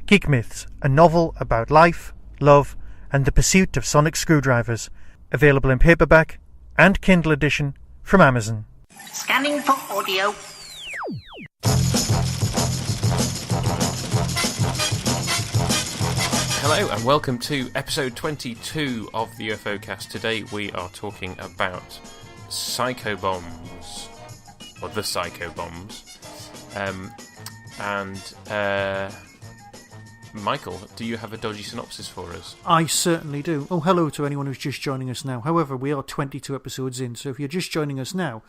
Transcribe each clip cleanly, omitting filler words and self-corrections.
Geek Myths, a novel about life, love, and the pursuit of sonic screwdrivers. Available in paperback and Kindle edition from Amazon. Scanning for audio. Hello and welcome to episode 22 of the UFOCAST. Today we are talking about Psychobombs, or the Psychobombs. Michael, do you have a dodgy synopsis for us? I certainly do. Oh, hello to anyone who's just joining us now. However, we are 22 episodes in, so if you're just joining us now,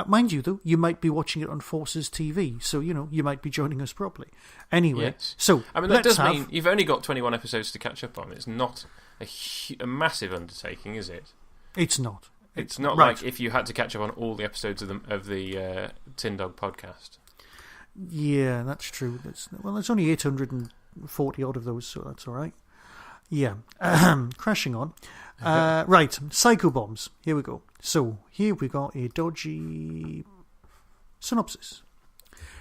mind you though, you might be watching it on Forces TV, so you might be joining us properly. Anyway, yes. So I mean that does mean you've only got 21 episodes to catch up on. It's not a massive undertaking, is it? It's not. It's not right. Like if you had to catch up on all the episodes of the Tin Dog podcast. Yeah, that's true. There's only 840 odd of those, so that's all right. Yeah, crashing on. Right, Psychobombs. Here we go. So here we got a dodgy synopsis.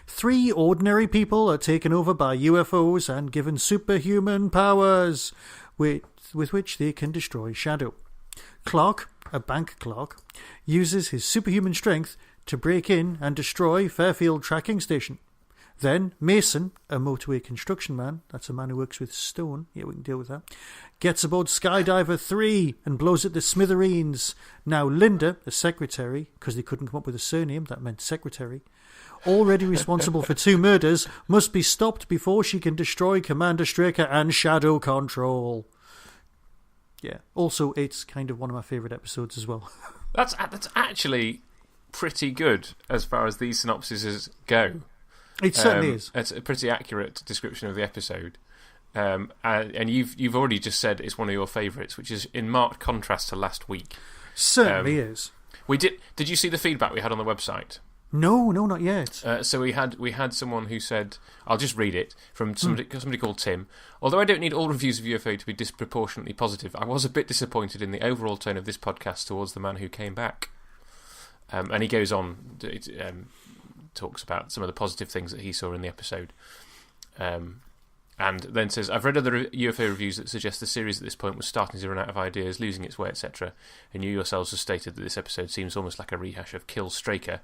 3 ordinary people are taken over by UFOs and given superhuman powers with which they can destroy Shadow. Clark, a bank clerk, uses his superhuman strength to break in and destroy Fairfield Tracking Station. Then Mason, a motorway construction man, that's a man who works with stone, yeah, we can deal with that, gets aboard Skydiver 3 and blows it to smithereens. Now Linda, a secretary, because they couldn't come up with a surname, that meant secretary, already responsible for 2 murders, must be stopped before she can destroy Commander Straker and Shadow Control. Yeah, also it's kind of one of my favourite episodes as well. That's actually pretty good as far as these synopsises go. It certainly is. It's a pretty accurate description of the episode. And you've already just said it's one of your favourites, which is in marked contrast to last week. Certainly is. Did you see the feedback we had on the website? No, not yet. So we had someone who said, I'll just read it, from somebody called Tim. Although I don't need all reviews of UFO to be disproportionately positive, I was a bit disappointed in the overall tone of this podcast towards the man who came back. And he goes on, talks about some of the positive things that he saw in the episode. And then says, I've read other UFO reviews that suggest the series at this point was starting to run out of ideas, losing its way, etc. And you yourselves have stated that this episode seems almost like a rehash of Kill Straker.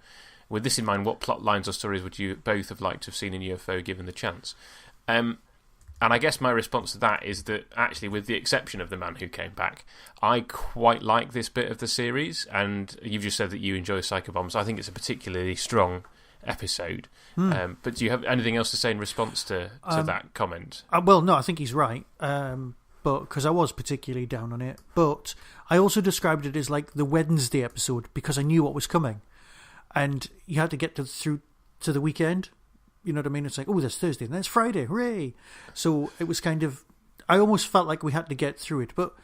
With this in mind, what plot lines or stories would you both have liked to have seen in UFO given the chance? And I guess my response to that is that actually, with the exception of the man who came back, I quite like this bit of the series. And you've just said that you enjoy Psychobombs. I think it's a particularly strong episode. But do you have anything else to say in response to that comment? Well, no, I think he's right. But because I was particularly down on it. But I also described it as like the Wednesday episode because I knew what was coming. And you had to get through to the weekend. You know what I mean? It's like, oh, there's Thursday and there's Friday. Hooray! So it was kind of... I almost felt like we had to get through it. But,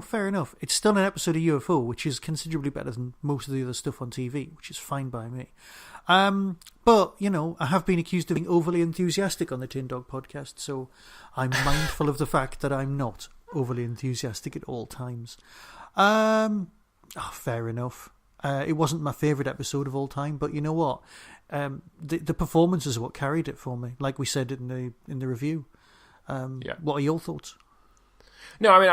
fair enough. It's still an episode of UFO, which is considerably better than most of the other stuff on TV, which is fine by me. But, I have been accused of being overly enthusiastic on the Tin Dog podcast, so I'm mindful of the fact that I'm not overly enthusiastic at all times. Fair enough. It wasn't my favourite episode of all time, but you know what? The performances are what carried it for me, like we said in the review. Yeah. What are your thoughts? No, I mean,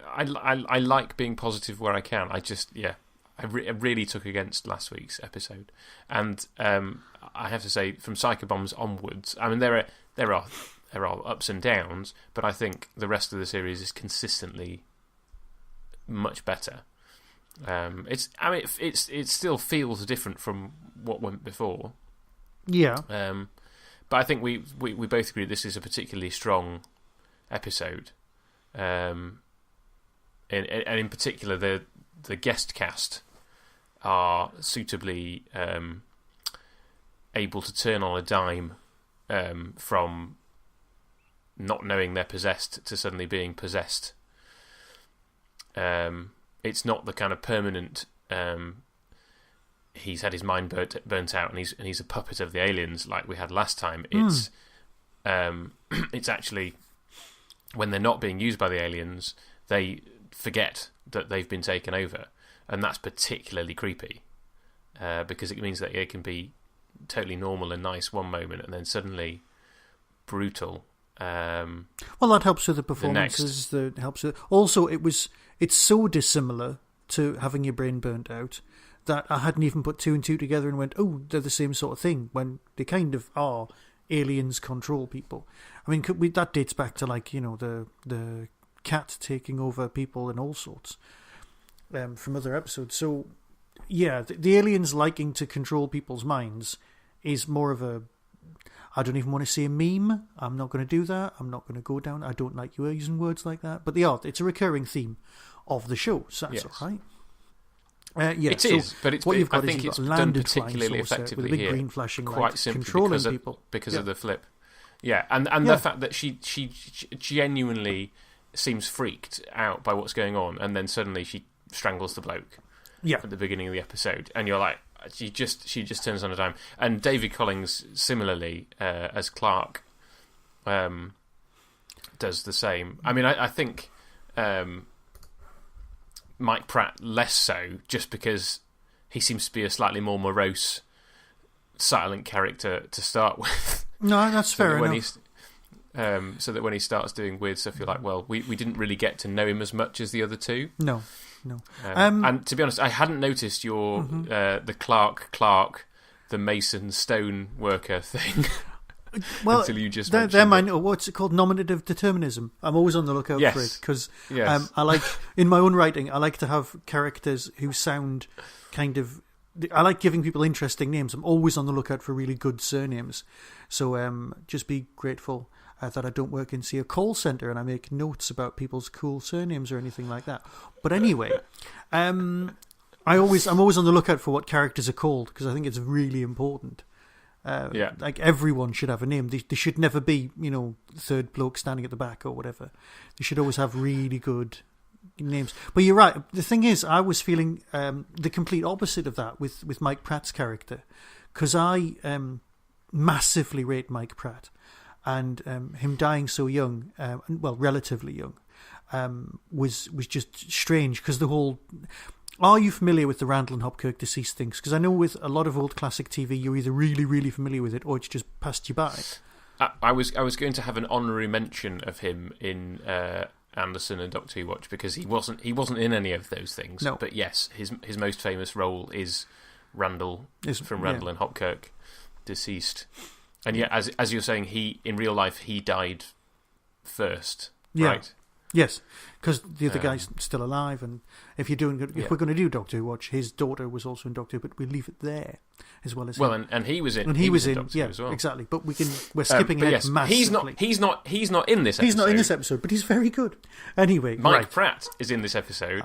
I like being positive where I can. I just, I really took against last week's episode, and I have to say, from Psychobombs onwards, I mean, there are ups and downs, but I think the rest of the series is consistently much better. It still feels different from what went before. Yeah. But I think we both agree this is a particularly strong episode. And in particular, the guest cast are suitably able to turn on a dime from not knowing they're possessed to suddenly being possessed. It's not the kind of permanent he's had his mind burnt out and he's a puppet of the aliens like we had last time. It's actually when they're not being used by the aliens, they forget that they've been taken over, and that's particularly creepy because it means that they can be totally normal and nice one moment, and then suddenly brutal. Well, that helps with the performances. That helps with. Also, it's so dissimilar to having your brain burnt out that I hadn't even put two and two together and went, oh, they're the same sort of thing, when they kind of are. Aliens control people. I mean, that dates back to, like, you know, the cat taking over people and all sorts from other episodes. So, yeah, the aliens liking to control people's minds is more of a, I don't even want to say a meme. I'm not going to do that. I'm not going to go down. I don't like you using words like that. But it's a recurring theme of the show, so that's all right. It is, but it's, I think it's done particularly effectively with a big here, green flashing quite light, simply controlling because people of the flip. Yeah, and the fact that she genuinely seems freaked out by what's going on, and then suddenly she strangles the bloke. Yeah. At the beginning of the episode, and you're like, she just turns on a dime. And David Collins similarly as Clark does the same. I mean, I think. Mike Pratt less so, just because he seems to be a slightly more morose, silent character to start with. No, that's fair enough. So that when he starts doing weird stuff, you're like, well, we didn't really get to know him as much as the other two. No. And to be honest, I hadn't noticed your the Clark, the Mason stone worker thing. Well, until you just mentioned what's it called? Nominative determinism. I'm always on the lookout for it because I like, in my own writing, I like to have characters who sound kind of. I like giving people interesting names. I'm always on the lookout for really good surnames. So just be grateful that I don't work in, say, a call centre and I make notes about people's cool surnames or anything like that. But anyway, I'm always on the lookout for what characters are called because I think it's really important. Like everyone should have a name. They should never be, you know, third bloke standing at the back or whatever. They should always have really good names. But you're right. The thing is, I was feeling the complete opposite of that with Mike Pratt's character, because I massively rate Mike Pratt, and him dying so young, well, relatively young, was just strange because the whole. Are you familiar with the Randall and Hopkirk deceased things? Because I know with a lot of old classic TV, you're either really, really familiar with it or it's just passed you by. I was going to have an honorary mention of him in Anderson and Doctor Who Watch because he wasn't in any of those things. No. But yes, his most famous role is Randall from Randall and Hopkirk, deceased. And yeah, as you're saying, in real life he died first, right? Yes, because the other guy's still alive, and if we're going to do Doctor Who Watch, his daughter was also in Doctor Who, but we leave it there as well as him. And he was in, and he was in Doctor Who as well. Exactly. But we're skipping ahead massively. He's not in this episode. He's not in this episode, but he's very good. Anyway, Mike Pratt is in this episode.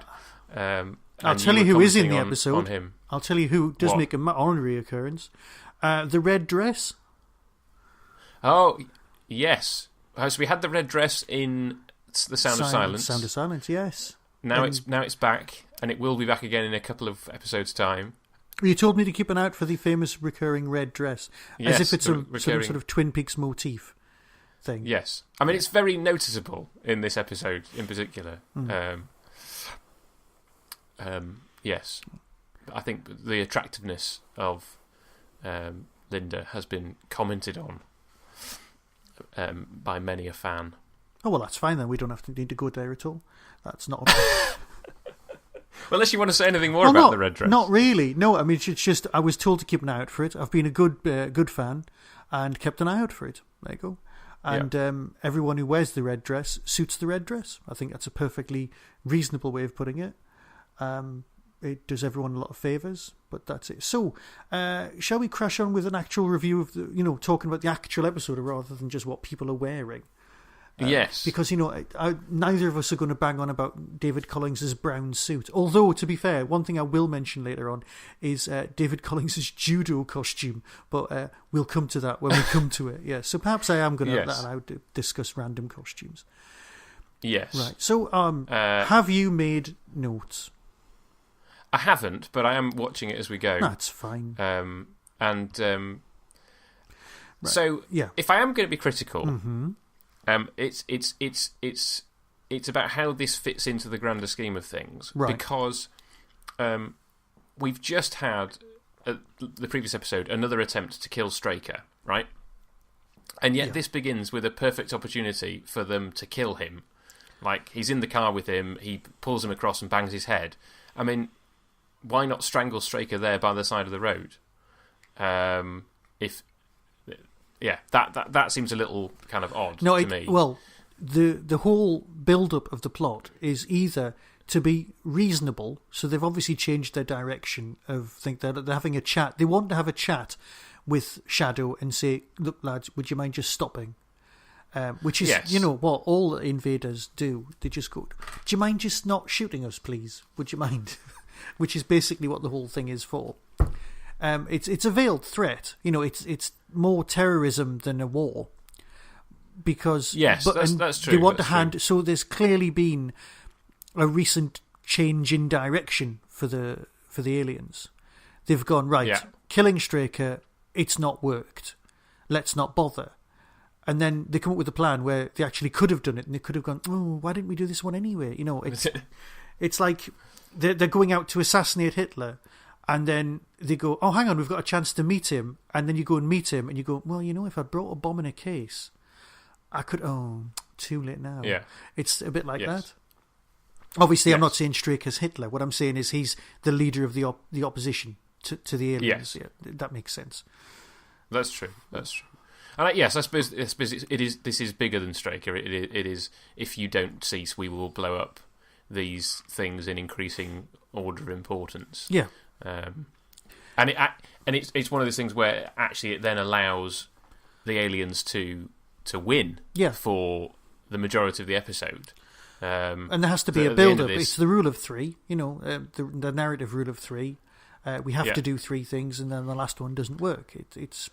I'll tell you who is in the episode. On him. I'll tell you who does make an honorary occurrence. The red dress. Oh yes, so we had the red dress in. The Sound of Silence. Sound of Silence, yes. Now it's back, and it will be back again in a couple of episodes' time. You told me to keep an eye out for the famous recurring red dress, yes, as if it's some sort of Twin Peaks motif thing. Yes, I mean it's very noticeable in this episode in particular. Yes, I think the attractiveness of Linda has been commented on by many a fan. Oh, well, that's fine then. We don't need to go there at all. That's not. Well, unless you want to say anything more about the red dress. Not really. No, I mean, it's just I was told to keep an eye out for it. I've been a good fan and kept an eye out for it. There you go. And everyone who wears the red dress suits the red dress. I think that's a perfectly reasonable way of putting it. It does everyone a lot of favours, but that's it. So, shall we crash on with an actual review of talking about the actual episode rather than just what people are wearing? Yes. Because, neither of us are going to bang on about David Collins' brown suit. Although, to be fair, one thing I will mention later on is David Collins' judo costume. But we'll come to that when we come to it. Yeah. So perhaps I am going to allow to discuss random costumes. Yes. Right. So, have you made notes? I haven't, but I am watching it as we go. That's fine. Right. So, if I am going to be critical... Mm-hmm. It's about how this fits into the grander scheme of things, right? Because we've just had the previous episode another attempt to kill Straker, right? And yet this begins with a perfect opportunity for them to kill him. Like, he's in the car with him, he pulls him across and bangs his head. I mean, why not strangle Straker there by the side of the road? That seems a little kind of odd to me. Well, the whole build-up of the plot is either to be reasonable, so they've obviously changed their direction of think that they're having a chat. They want to have a chat with Shadow and say, "Look, lads, would you mind just stopping?" Which is, what all invaders do. They just go, "Do you mind just not shooting us, please? Would you mind?" Which is basically what the whole thing is for. It's a veiled threat. It's more terrorism than a war. Because that's true. They want to hand. So there's clearly been a recent change in direction for the aliens. They've gone killing Straker. It's not worked. Let's not bother. And then they come up with a plan where they actually could have done it, and they could have gone, "Oh, why didn't we do this one anyway?" It's like they're going out to assassinate Hitler, and then they go, "Oh, hang on, we've got a chance to meet him." And then you go and meet him, and you go, "Well, if I brought a bomb in a case, I could." Oh, too late now. Yeah, it's a bit like that. Obviously, I'm not saying Straker's Hitler. What I'm saying is he's the leader of the opposition to the aliens. Yes. Yeah, that makes sense. That's true. And I suppose this is bigger than Straker. It is, if you don't cease, we will blow up these things in increasing order of importance. Yeah. And it's one of those things where actually it then allows the aliens to win for the majority of the episode. And there has to be a build-up. It's the rule of three, the narrative rule of three. We have to do three things, and then the last one doesn't work. It's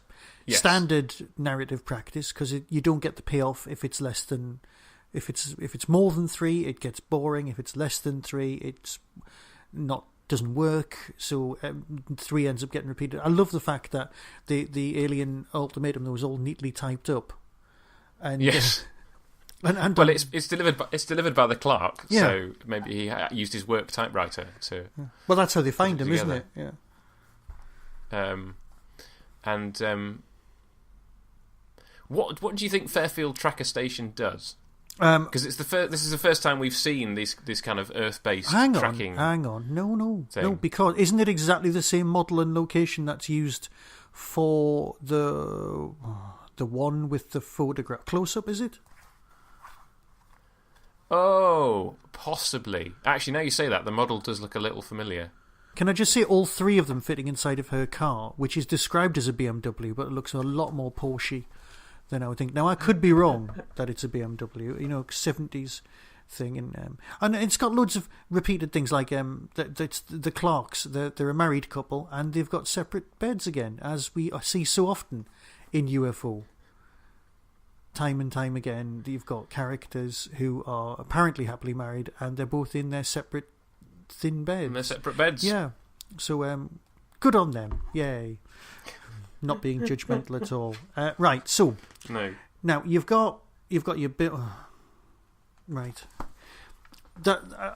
standard narrative practice, because you don't get the payoff if it's less than. If it's more than three, it gets boring. If it's less than three, it's doesn't work. So three ends up getting repeated. I love the fact that the alien ultimatum was all neatly typed up. And, yes. And well, it's delivered by the clerk, so maybe he used his work typewriter to. Yeah. Well, that's how they find him, isn't it? Yeah. What do you think Fairfield Tracker Station does? Because this is the first time we've seen this kind of Earth-based tracking. Hang on, no, thing. because isn't it exactly the same model and location that's used for the one with the photograph close-up? Is it? Oh, possibly. Actually, now you say that, the model does look a little familiar. Can I just say all three of them fitting inside of her car, which is described as a BMW, but it looks a lot more Porsche than I would think. Now, I could be wrong that it's a BMW, 70s thing. And it's got loads of repeated things, like the Clarks, they're a married couple, and they've got separate beds again, as we see so often in UFO. Time and time again, you've got characters who are apparently happily married, and they're both in their separate thin beds. In their separate beds. Yeah. So, good on them. Yay. Not being judgmental at all. Right, so. No. Now, you've got your bit. Right.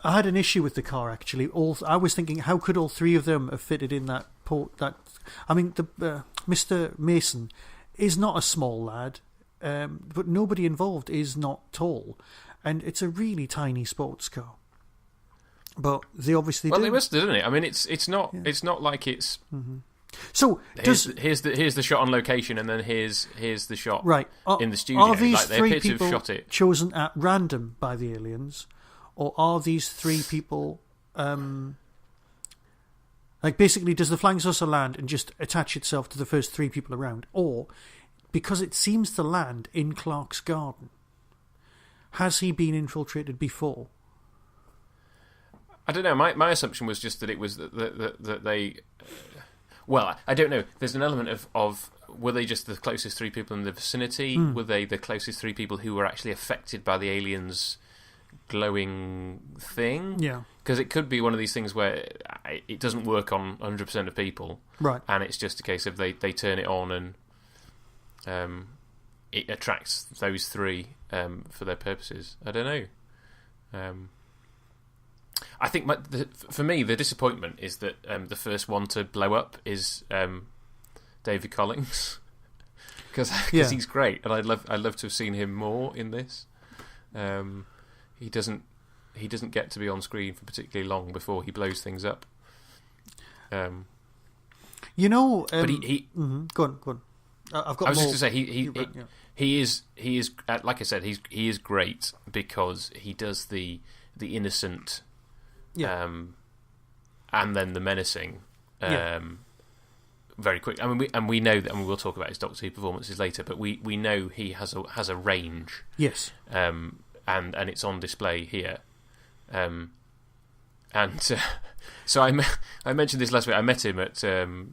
I had an issue with the car, actually. I was thinking, how could all three of them have fitted in that port? Mr. Mason is not a small lad. But nobody involved is not tall, and it's a really tiny sports car. But they obviously they must have done it. I mean, it's not like it's. Mm-hmm. So here's the shot on location, and then here's the shot in the studio. Are these like, they three appear to people have shot it. chosen at random by the aliens, or are these three people? Like, basically, does the flying saucer land and just attach itself to the first three people around, or? Because it seems to land in Clark's garden. Has he been infiltrated before? I don't know. My assumption was just that it was that they... well, I don't know. There's an element of were they just the closest three people in the vicinity? Were they the closest three people who were actually affected by the aliens' glowing thing? Yeah. Because it could be one of these things where it doesn't work on 100% of people. Right. And it's just a case of they turn it on and... it attracts those three for their purposes. I don't know. I think for me, the disappointment is that the first one to blow up is David Collins. because Yeah. he's great, and I'd love to have seen him more in this. He doesn't get to be on screen for particularly long before he blows things up. You know, but he go on. I've got. I was more. just going to say he is like I said, he is great because he does the innocent, and then the menacing, very quick. I mean, we know that, and we'll talk about his Doctor Who performances later. But we know he has a range. Yes. And it's on display here. So I mentioned this last week. I met him at the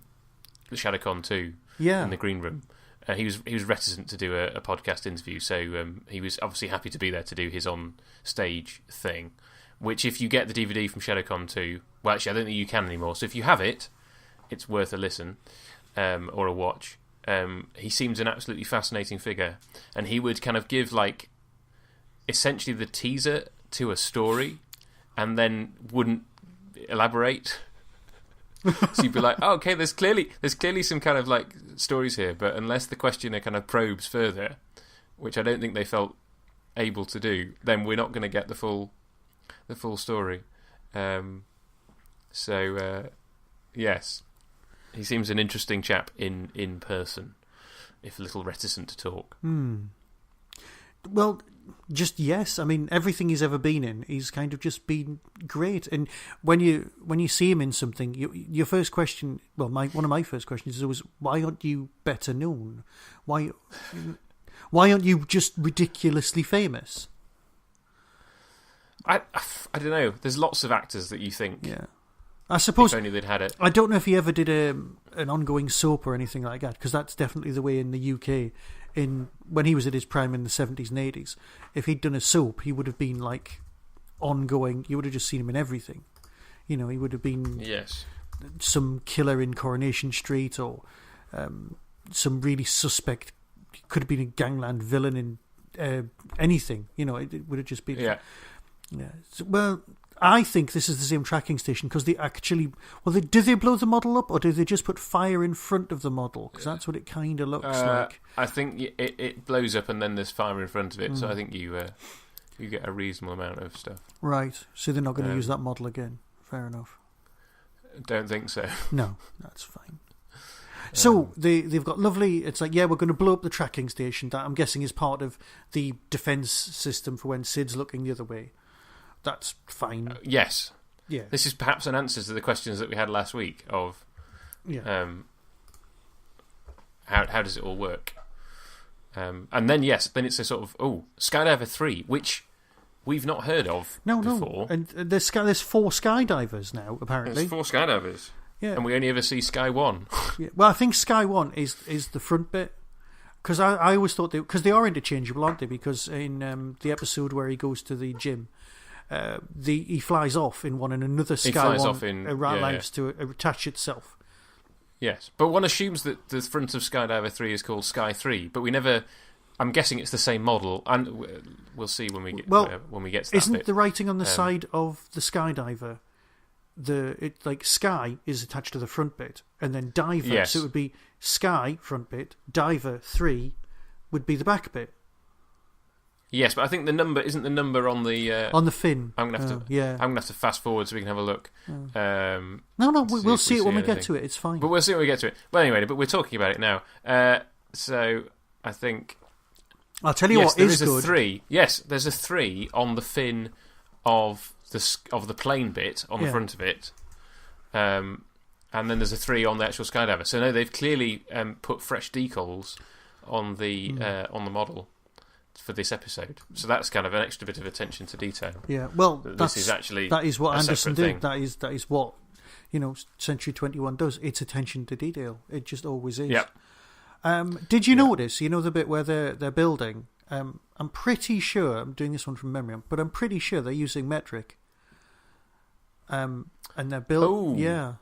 ShadowCon 2 in the green room. He was reticent to do a podcast interview, so he was obviously happy to be there to do his on stage thing. Which, if you get the DVD from ShadowCon 2, well, actually, I don't think you can anymore. So if you have it, it's worth a listen or a watch. He seems an absolutely fascinating figure, and he would kind of give essentially the teaser to a story, and then wouldn't elaborate. So you'd be like, oh, okay, there's clearly some kind of stories here, but unless the questioner kind of probes further, which I don't think they felt able to do, then we're not going to get the full story. Yes, he seems an interesting chap in person, if a little reticent to talk. Well, just yes. I mean, everything he's ever been in, he's kind of just been great. And when you see him in something, your first question, well, one of my first questions is always, why aren't you better known? Why aren't you just ridiculously famous? I don't know. There's lots of actors that you think. Yeah. I suppose. If only they'd had it. I don't know if he ever did an ongoing soap or anything like that, because that's definitely the way in the UK. When he was at his prime in the 70s and 80s, if he'd done a soap, he would have been ongoing. You would have just seen him in everything. He would have been some killer in Coronation Street, or some really suspect. Could have been a gangland villain in anything. It would have just been. Yeah. So, well, I think this is the same tracking station because they actually. Well, do they blow the model up, or do they just put fire in front of the model? Because that's what it kind of looks like. I think it blows up and then there's fire in front of it, so I think you get a reasonable amount of stuff. Right, so they're not going to use that model again. Fair enough. Don't think so. No, that's fine. So they've got lovely. It's we're going to blow up the tracking station. That I'm guessing is part of the defense system for when Sid's looking the other way. That's fine. Yes. Yeah. This is perhaps an answer to the questions that we had last week of how does it all work? And then then it's a sort of Skydiver 3, which we've not heard of before. And there's 4 skydivers now, apparently. There's 4 skydivers. Yeah. And we only ever see Sky 1. Yeah. Well, I think Sky 1 is the front bit. Because I always thought because they are interchangeable, aren't they? Because in the episode where he goes to the gym, he flies off in one, and another Sky 1 arrives to attach itself. Yes, but one assumes that the front of Skydiver 3 is called Sky 3, but we never. I'm guessing it's the same model, and we'll see when we get to that. Isn't bit. the writing on the side of the Skydiver? Sky is attached to the front bit, and then Diver. Yes. So it would be Sky front bit, Diver 3 would be the back bit. Yes, but I think isn't the number on the fin. I'm gonna have to fast forward so we can have a look. No, we'll see it when we get to it. It's fine. But we'll see when we get to it. Well, anyway, but we're talking about it now. So I think I'll tell you what is there is good. A 3. Yes, there's a 3 on the fin of the plane bit on the front of it, and then there's a 3 on the actual Skydiver. So no, they've clearly put fresh decals on the model for this episode. So that's kind of an extra bit of attention to detail. Yeah, well, that is what Anderson did. thing. That is what Century 21 does. It's attention to detail. It just always is. Yep. Did you notice? The bit where they're building. I'm pretty sure I'm doing this one from memory, but I'm pretty sure they're using metric. And they're built. Yeah.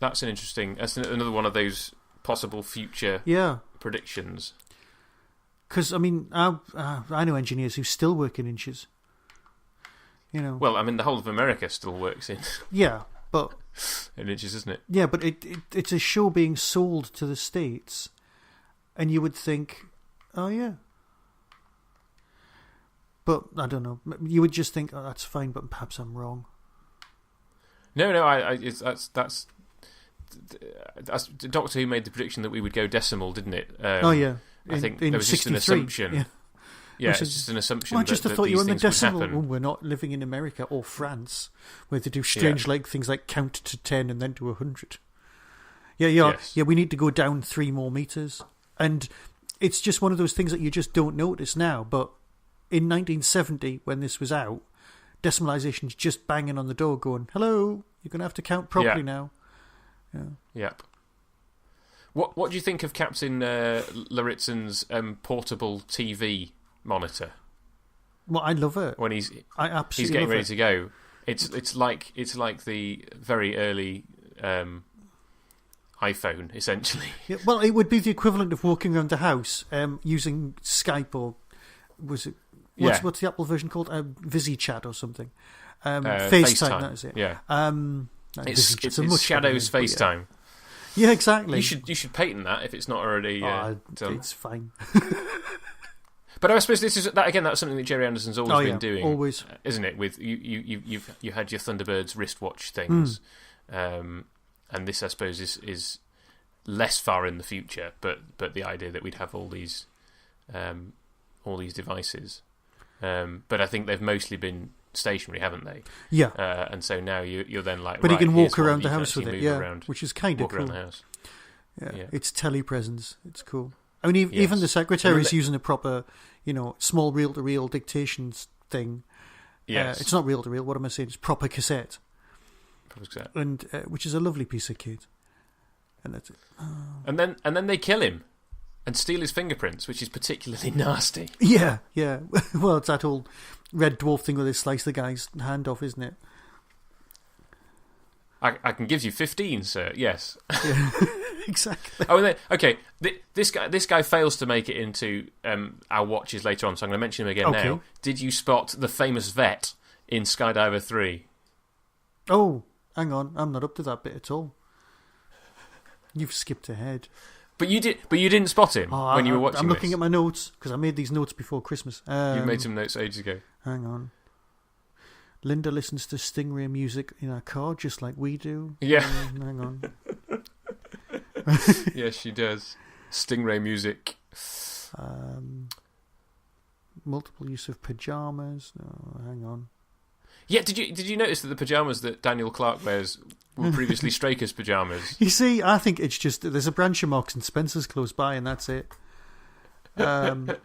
That's That's another one of those possible future predictions. Because I know engineers who still work in inches. Well, I mean, the whole of America still works in. Yeah, But in inches, isn't it? Yeah, but it's a show being sold to the States, and you would think, oh yeah. But I don't know. You would just think, oh, that's fine, but perhaps I'm wrong. No, that's Doctor Who made the prediction that we would go decimal, didn't it? Oh yeah, I think there was just an assumption. Yeah, it's just an assumption. I just thought you were on the decimal. Oh, we're not living in America or France, where they do strange things like count to 10 and then to 100. Yeah. We need to go down 3 more meters, and it's just one of those things that you just don't notice now. But in 1970, when this was out, Decimalization's just banging on the door, going, "Hello, you're going to have to count properly now." Yeah. Yep. What do you think of Captain Laritzen's portable TV monitor? Well, I love it. When he's absolutely getting love ready it. to go. It's like the very early iPhone, essentially. Yeah, well, it would be the equivalent of walking around the house using Skype, or was it? What's the Apple version called? VisiChat or something. FaceTime. That is it. Yeah. It's a much Shadow's FaceTime. Yeah, exactly. You should patent that if it's not already done. It's fine. But I suppose this is that again. That's something that Jerry Anderson's always been doing, always, isn't it? With you had your Thunderbirds wristwatch things, and this I suppose is less far in the future. But the idea that we'd have all these devices, but I think they've mostly been stationary, haven't they? Yeah. And so now you're then like, but right, you can walk around the house with it, around, which is kind of cool. Walk around the house. Yeah, it's telepresence. It's cool. I mean, even the secretary's using a proper, small reel-to-reel dictations thing. Yes. It's not reel-to-reel. What am I saying? It's proper cassette. Proper cassette. And which is a lovely piece of kit. And that's it. Oh. And then they kill him and steal his fingerprints, which is particularly nasty. Yeah. Well, it's that old red dwarf thing where they slice the guy's hand off, isn't it? I can give you 15, sir. Yes. Yeah, exactly. Oh, and then, okay. This guy fails to make it into our watches later on, so I'm going to mention him again now. Did you spot the famous vet in Skydiver 3? Oh, hang on. I'm not up to that bit at all. You've skipped ahead. But you didn't spot him when you were watching. I'm looking at my notes because I made these notes before Christmas. You made some notes ages ago. Hang on. Linda listens to Stingray music in her car just like we do. Yeah. Hang on. Yes, she does. Stingray music. Multiple use of pyjamas. Oh, hang on. Yeah, did you notice that the pyjamas that Daniel Clark wears were previously Straker's pyjamas? You see, I think it's just there's a branch of Marks and Spencer's close by, and that's it. I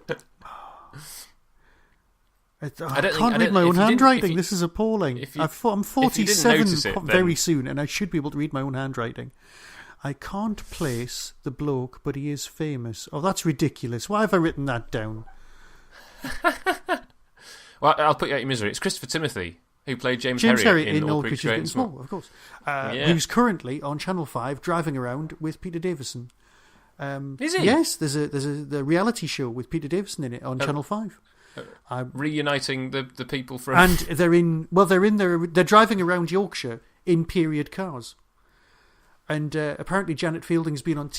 can't read my own handwriting. This is appalling. I'm 47 very soon, and I should be able to read my own handwriting. I can't place the bloke, but he is famous. Oh, that's ridiculous. Why have I written that down? Well, I'll put you out your misery. It's Christopher Timothy, who played James Herriot in All Creatures Great and Small. Of course. Who's currently on Channel 5 driving around with Peter Davison. Is he? Yes, there's the reality show with Peter Davison in it on Channel 5. Reuniting the people from... And they're driving around Yorkshire in period cars. And apparently Janet Fielding's been on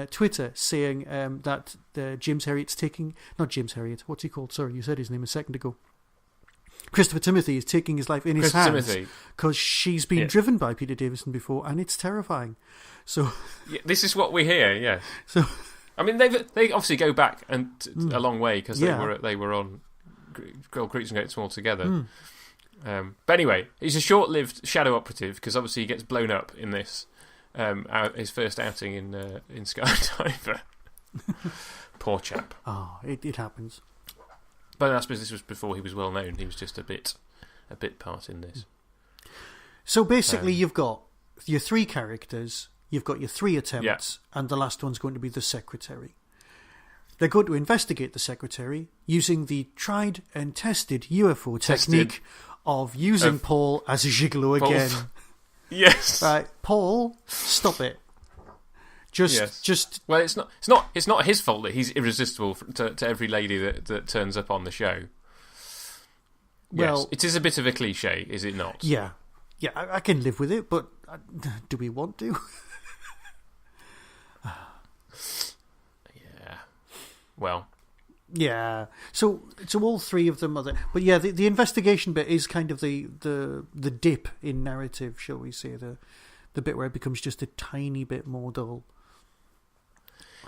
Twitter saying that James Herriot's taking... Not James Herriot, what's he called? Sorry, you said his name a second ago. Christopher Timothy is taking his life in his hands because she's been driven by Peter Davison before, and it's terrifying. So this is what we hear, yes. So I mean, they obviously go back a long way because they were on Creatures and Great and Small together. But anyway, he's a short-lived shadow operative because obviously he gets blown up in this his first outing in Skydiver. Poor chap. Oh, it happens. But I suppose this was before he was well known. He was just a bit part in this. So basically, you've got your 3 characters, you've got your 3 attempts, and the last one's going to be the secretary. They're going to investigate the secretary using the tried and tested UFO technique of using Paul as a gigolo again. Yes. Right, Paul, stop it. Just well, it's not his fault that he's irresistible to every lady that turns up on the show. Well, yes, it is a bit of a cliche, is it not? Yeah. Yeah, I can live with it, but do we want to? Yeah. Well. Yeah. So all three of them are there. But yeah, the investigation bit is kind of the dip in narrative, shall we say, the bit where it becomes just a tiny bit more dull.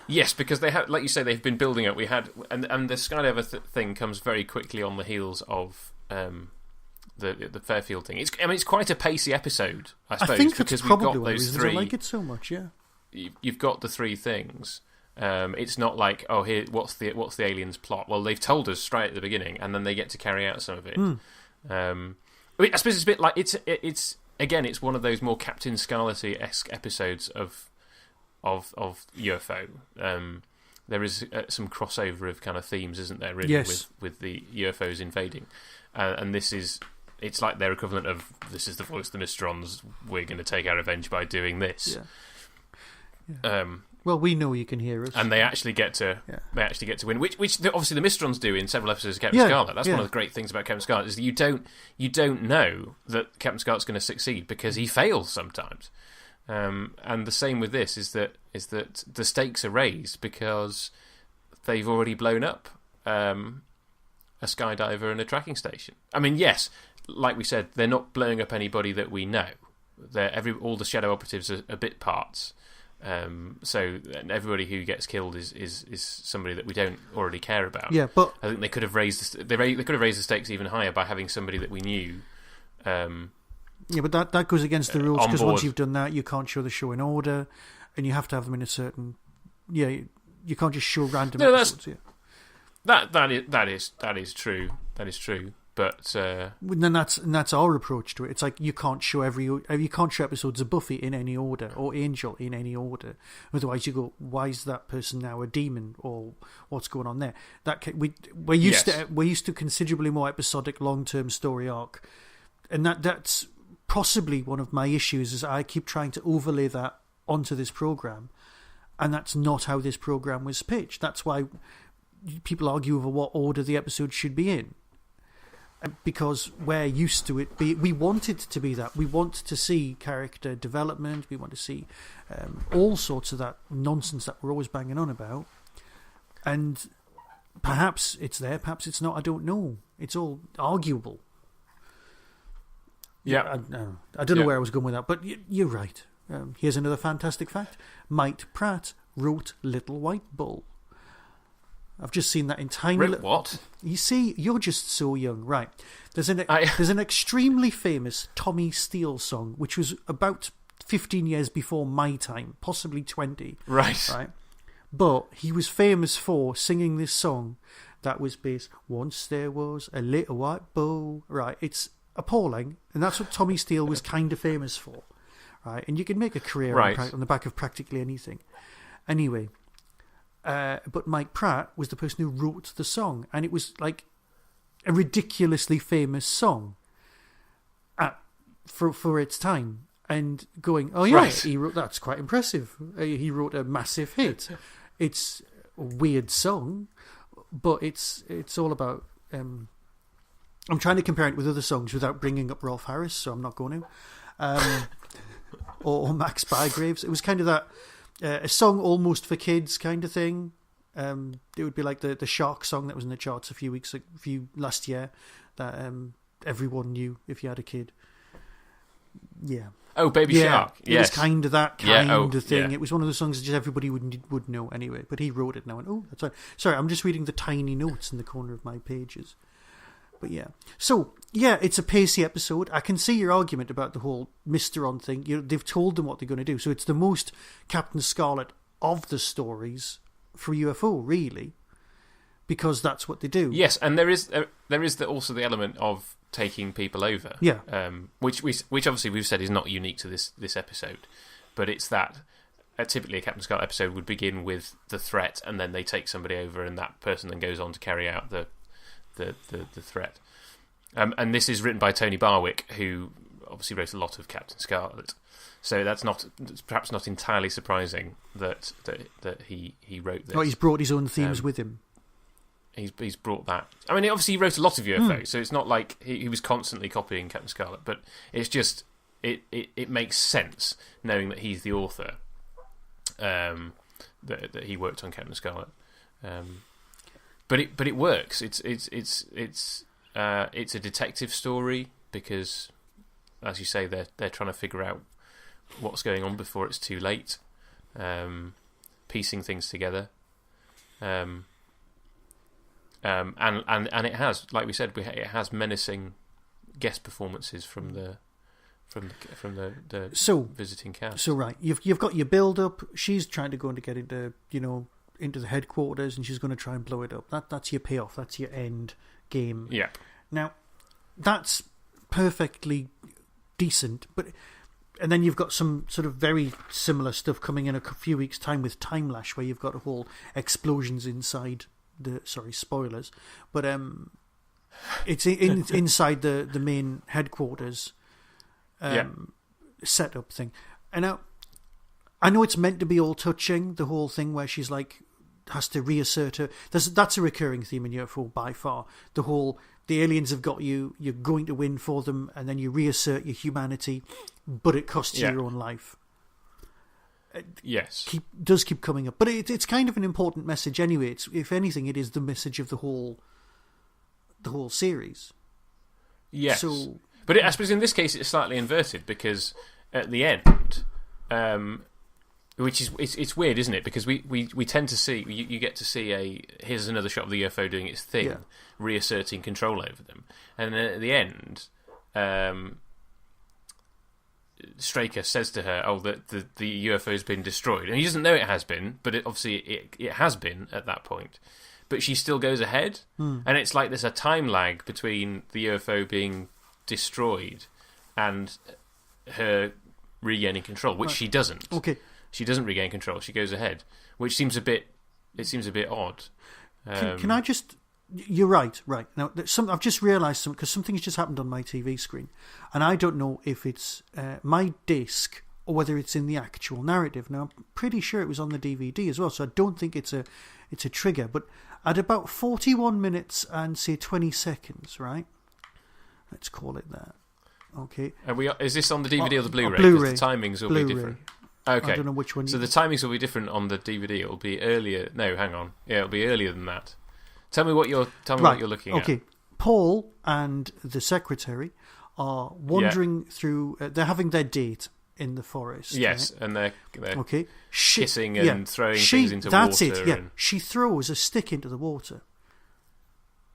Yes, because they have, like you say, they've been building up. We had, and the Skydiver thing comes very quickly on the heels of the Fairfield thing. It's quite a pacey episode, I suppose. I think because that's probably we've got one of the those reasons three. I like it so much. Yeah, you've got the three things. It's not like, oh, here, what's the aliens' plot? Well, they've told us straight at the beginning, and then they get to carry out some of it. I suppose it's a bit like it's again, it's one of those more Captain Scarlett-esque episodes of UFO. There is some crossover of kind of themes, isn't there? Really, yes. with the UFOs invading, and it's like their equivalent of this is the voice of the Mysterons. We're going to take our revenge by doing this. Yeah. Well, we know you can hear us, and they actually get to win, which obviously the Mysterons do in several episodes of Captain Scarlet. That's one of the great things about Captain Scarlet is that you don't know that Captain Scarlet's going to succeed because he fails sometimes. And the same with this is that the stakes are raised because they've already blown up a skydiver and a tracking station. I mean, yes, like we said, they're not blowing up anybody that we know. All the shadow operatives are bit parts. So everybody who gets killed is somebody that we don't already care about. Yeah, but I think they could have raised the stakes even higher by having somebody that we knew. Yeah, but that goes against the rules because once you've done that, you can't show the show in order, and you have to have them in a certain. Yeah, you can't just show random episodes. That is true. That is true. But then that's our approach to it. It's like you can't show episodes of Buffy in any order or Angel in any order. Otherwise, you go, why is that person now a demon or what's going on there? We're used to considerably more episodic long-term story arc, and that's possibly one of my issues. Is I keep trying to overlay that onto this program, and that's not how this program was pitched. That's why people argue over what order the episode should be in. Because we're used to it. We want it to be that. We want to see character development. We want to see all sorts of that nonsense that we're always banging on about. And perhaps it's there, perhaps it's not. I don't know. It's all arguable. Yeah. I don't know where I was going with that, but you're right. Here's another fantastic fact. Mike Pratt wrote Little White Bull. I've just seen that in tiny... What? You see, you're just so young. Right. There's an extremely famous Tommy Steele song, which was about 15 years before my time, possibly 20. Right. But he was famous for singing this song that was based, once there was a little white bull. Right. It's appalling, and that's what Tommy Steele was kind of famous for. Right. And you can make a career on the back of practically anything. Anyway... but Mike Pratt was the person who wrote the song, and it was like a ridiculously famous song for its time. And going, oh yeah, he wrote that's quite impressive. He wrote a massive hit. It's a weird song, but it's all about. I'm trying to compare it with other songs without bringing up Rolf Harris, so I'm not going to. Or Max Bygraves. It was kind of that. A song almost for kids kind of thing. It would be like the Shark song that was in the charts last year that everyone knew if you had a kid. Yeah. Oh, Baby Shark. It was kind of that kind of thing. Yeah. It was one of those songs that just everybody would know anyway. But he wrote it now, and oh, that's right. Sorry, I'm just reading the tiny notes in the corner of my pages. But yeah. So, yeah, it's a pacey episode. I can see your argument about the whole Mysteron thing. They've told them what they're going to do. So it's the most Captain Scarlet of the stories for UFO, really. Because that's what they do. Yes, and there is also the element of taking people over. Yeah. Which obviously we've said is not unique to this episode. But it's that... typically a Captain Scarlet episode would begin with the threat, and then they take somebody over, and that person then goes on to carry out the threat. And this is written by Tony Barwick, who obviously wrote a lot of Captain Scarlet. So it's perhaps not entirely surprising that he wrote this. Oh, he's brought his own themes with him. He's brought that. I mean, obviously he wrote a lot of UFO, so it's not like he was constantly copying Captain Scarlet, but it's just it makes sense knowing that he's the author. That he worked on Captain Scarlet, but it works. It's a detective story because, as you say, they're trying to figure out what's going on before it's too late, piecing things together, and it has, like we said, it has menacing guest performances from the visiting cast. So right, you've got your build up. She's trying to go and get into into the headquarters, and she's going to try and blow it up. That's your payoff. That's your end game. Yeah. Now, that's perfectly decent, and then you've got some sort of very similar stuff coming in a few weeks' time with Time Lash, where you've got a whole explosions inside the spoilers, but it's inside the main headquarters. Setup thing, and now I know it's meant to be all touching, the whole thing where she's like has to reassert her. That's a recurring theme in UFO by far. The aliens have got you, you're going to win for them, and then you reassert your humanity, but it costs you your own life. Yes, does keep coming up, but it's kind of an important message anyway. It's, if anything, it is the message of the whole series. Yes. So. But I suppose in this case it's slightly inverted because at the end, which is it's weird, isn't it? Because we tend to see you get to see here's another shot of the UFO doing its thing, reasserting control over them, and then at the end, Straker says to her, "Oh, the UFO has been destroyed," and he doesn't know it has been, but obviously it has been at that point. But she still goes ahead, and it's like there's a time lag between the UFO being destroyed and her regaining control, which she doesn't. Okay, she doesn't regain control. She goes ahead, which seems a bit odd. Can I just? You're right. Now, I've just realised because something's just happened on my TV screen, and I don't know if it's my disc or whether it's in the actual narrative. Now, I'm pretty sure it was on the DVD as well, so I don't think it's a trigger. But at about 41 minutes and say 20 seconds, right? Let's call it that. Okay. Is this on the DVD or the Blu-ray? Blu-ray. Because the timings will be different. Okay. I don't know which one. So the timings will be different on the DVD. It'll be earlier. No, hang on. Yeah, it'll be earlier than that. Tell me what you're looking at. Okay. Paul and the secretary are wandering through. They're having their date in the forest. Yes, right? and they're kissing and throwing things into water. That's it. Yeah, she throws a stick into the water,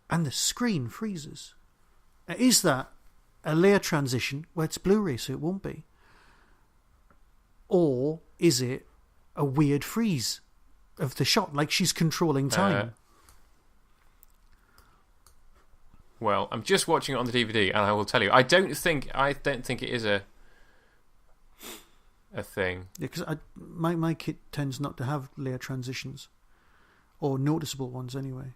and the screen freezes. Now, is that a layer transition where it's Blu-ray, so it won't be? Or is it a weird freeze of the shot, like she's controlling time? Well, I'm just watching it on the DVD, and I will tell you, I don't think it is a thing. Yeah, because my kit tends not to have layer transitions, or noticeable ones anyway.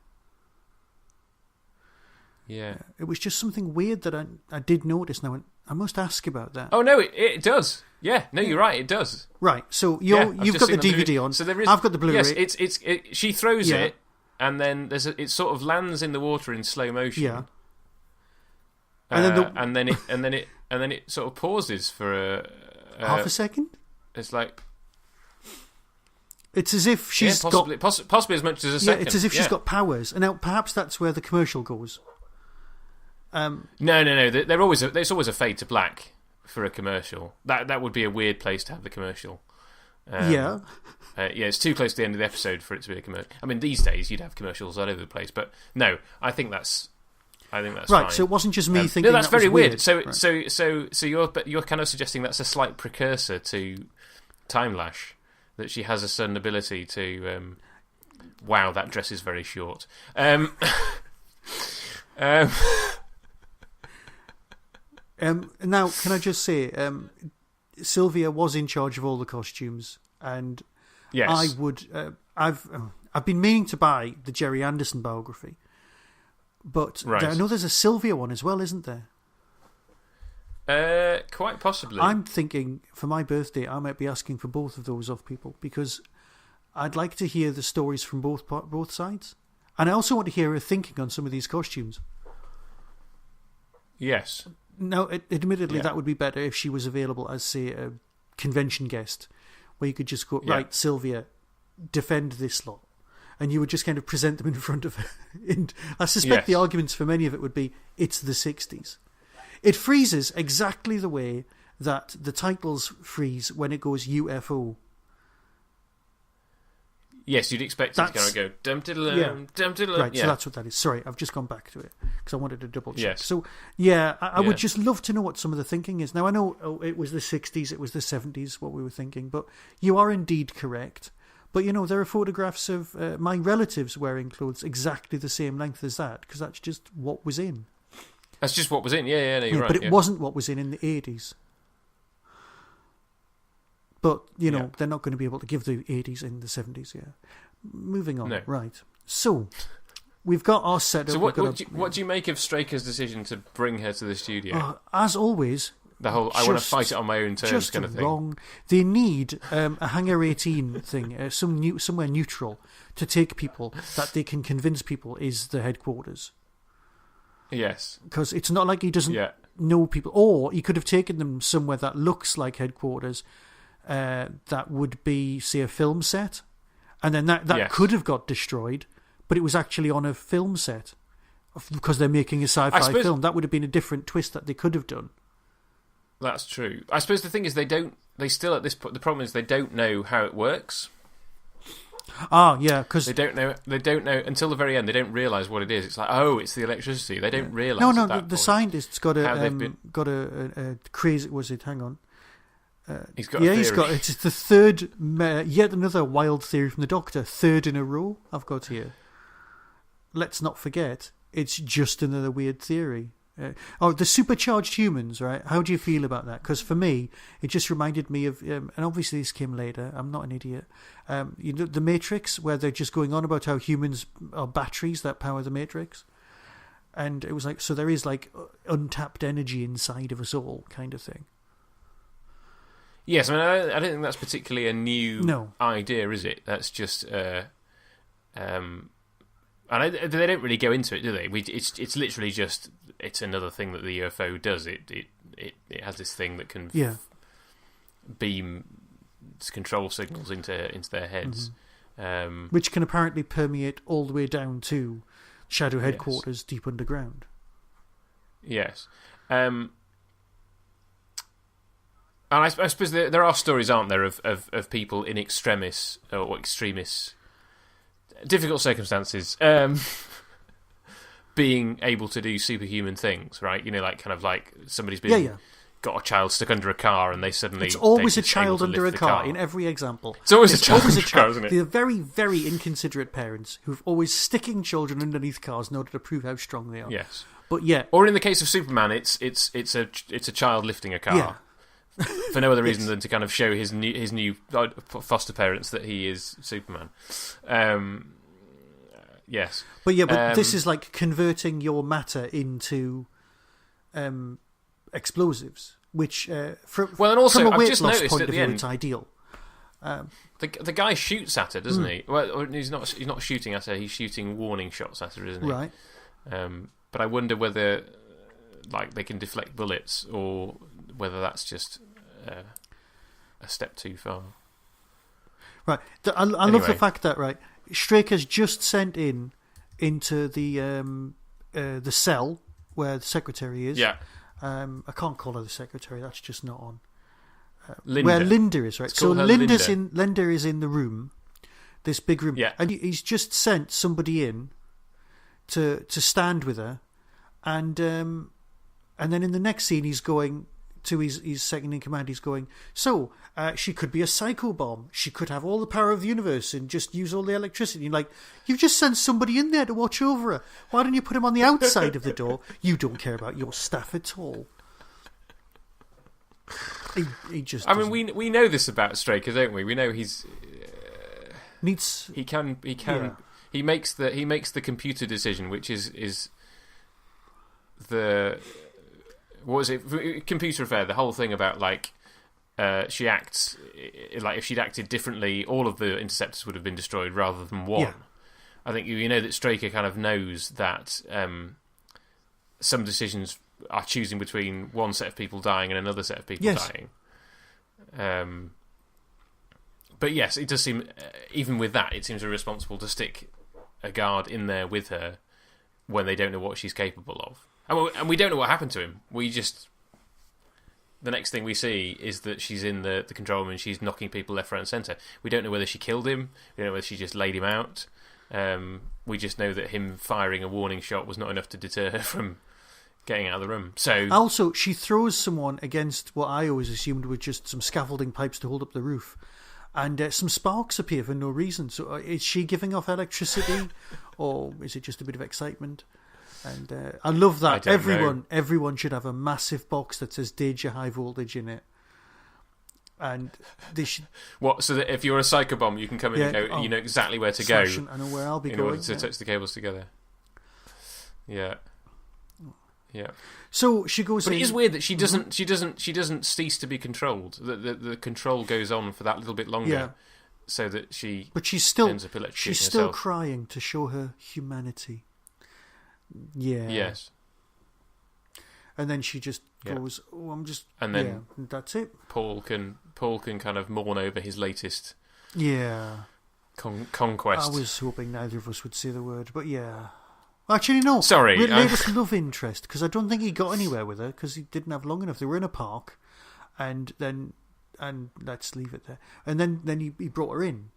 Yeah. It was just something weird that I did notice now, and I must ask about that. Oh, no, it does. Yeah, no, you're right, it does. Right, so you've got the DVD on, so there is, I've got the Blu-ray. Yes, she throws it, and then it sort of lands in the water in slow motion. Yeah. And then it sort of pauses for half a second. It's like it's as if she's possibly as much as a second. Yeah, it's as if she's got powers, and now perhaps that's where the commercial goes. No. There's always a fade to black for a commercial. That would be a weird place to have the commercial. It's too close to the end of the episode for it to be a commercial. I mean, these days you'd have commercials all over the place, but no, I think that's right. Fine. So it wasn't just me thinking. No, that's very weird. Right. So you're kind of suggesting that's a slight precursor to Time Lash, that she has a certain ability to. Wow, that dress is very short. Now, can I just say, Sylvia was in charge of all the costumes, and yes. I would. I've been meaning to buy the Jerry Anderson biography, but I know there's a Sylvia one as well, isn't there? Quite possibly. I'm thinking for my birthday, I might be asking for both of those off people because I'd like to hear the stories from both sides, and I also want to hear her thinking on some of these costumes. Yes. Now, admittedly, that would be better if she was available as, say, a convention guest, where you could just go, right, Sylvia, defend this lot. And you would just kind of present them in front of her. And I suspect the arguments for many of it would be, it's the 60s. It freezes exactly the way that the titles freeze when it goes UFO. Yes, you'd expect it to kind of go dum-diddle-dum, dum-diddle-dum. Right, so that's what that is. Sorry, I've just gone back to it because I wanted to double check. Yes. So, I would just love to know what some of the thinking is. Now, I know it was the 60s, it was the 70s, what we were thinking, but you are indeed correct. But, there are photographs of my relatives wearing clothes exactly the same length as that, because that's just what was in. That's just what was in, no, you're right. But it wasn't what was in the 80s. But, they're not going to be able to give the 80s in the 70s, Moving on, right. So, we've got our setup. So what do you make of Straker's decision to bring her to the studio? As always... The whole, I want to fight it on my own terms kind of thing. Wrong. They need a Hangar 18 thing, somewhere neutral, to take people that they can convince people is the headquarters. Yes. Because it's not like he doesn't know people. Or he could have taken them somewhere that looks like headquarters, that would be, say, a film set. And then that could have got destroyed, but it was actually on a film set. Because they're making a sci-fi film. That would have been a different twist that they could have done. That's true. I suppose the thing is they still at this point, the problem is they don't know how it works. Because they don't know until the very end. They don't realise what it is. It's like, it's the electricity. They don't realise. No. The scientist's got a crazy. Was it? Hang on. He's got. A theory. It's the third. Yet another wild theory from the Doctor. Third in a row. I've got here. Let's not forget, it's just another weird theory. The supercharged humans, right? How do you feel about that? Because for me, it just reminded me of, and obviously this came later, I'm not an idiot, the Matrix, where they're just going on about how humans are batteries that power the Matrix. And it was like, so there is like untapped energy inside of us all kind of thing. Yes, I mean, I don't think that's particularly a new idea, is it? That's just... And they don't really go into it, do they? It's literally just it's another thing that the UFO does. It has this thing that can beam control signals into their heads, which can apparently permeate all the way down to Shadow headquarters deep underground. Yes, and I suppose there are stories, aren't there, of people in extremis or extremis. Difficult circumstances, being able to do superhuman things, right? Like somebody's been got a child stuck under a car, and they suddenly it's always a child under a car in every example. It's always a child under a car, isn't it? They're very, very inconsiderate parents who've always sticking children underneath cars in order to prove how strong they are. Yes, but or in the case of Superman, it's a child lifting a car. Yeah. For no other reason than to kind of show his new foster parents that he is Superman. Yes. But this is like converting your matter into explosives, which from a weight loss point of view, it's ideal. The guy shoots at her, doesn't he? Well, he's not shooting at her. He's shooting warning shots at her, isn't he? Right. But I wonder whether they can deflect bullets or whether that's just a step too far. Right. I love the fact that Straker's just sent into the cell where the secretary is. Yeah. I can't call her the secretary. That's just not on. Linda. Where Linda is, right? So Linda is in the room, this big room. Yeah. And he's just sent somebody in to stand with her, and then in the next scene he's going to his second in command. He's going, so she could be a psychobomb. She could have all the power of the universe and just use all the electricity. And you've just sent somebody in there to watch over her. Why don't you put him on the outside of the door? You don't care about your staff at all. He just. I mean, we know this about Straker, don't we? We know he's needs. He can. Yeah. He makes the computer decision, which is the. What was it? Computer Affair. The whole thing about she acts if she'd acted differently, all of the interceptors would have been destroyed rather than one. Yeah. I think that Straker kind of knows that some decisions are choosing between one set of people dying and another set of people dying. But yes, it does seem, even with that, it seems irresponsible to stick a guard in there with her when they don't know what she's capable of. And we don't know what happened to him. The next thing we see is that she's in the control room and she's knocking people left, right and centre. We don't know whether she killed him. We don't know whether she just laid him out. We just know that him firing a warning shot was not enough to deter her from getting out of the room. So also, she throws someone against what I always assumed were just some scaffolding pipes to hold up the roof. And some sparks appear for no reason. So is she giving off electricity, or is it just a bit of excitement? And I love that. Everyone should have a massive box that says "Danger High Voltage" in it. And they should. What? So that if you're a Psychobomb, you can come in and go. You know exactly where to go. I know where I'll be in going order to touch the cables together. Yeah. Yeah. So she goes. But it is weird that she doesn't cease to be controlled. The control goes on for that little bit longer. Yeah. So that she. But she's still. Ends up electrocuting she's still herself. crying to show her humanity. Yeah. Yes. And then she just goes, "Oh, I'm just." And then that's it. Paul can kind of mourn over his latest. Yeah. Conquest. I was hoping neither of us would say the word, but yeah. Actually, no. Sorry. Latest love interest, because I don't think he got anywhere with her because he didn't have long enough. They were in a park, and let's leave it there. And then he brought her in.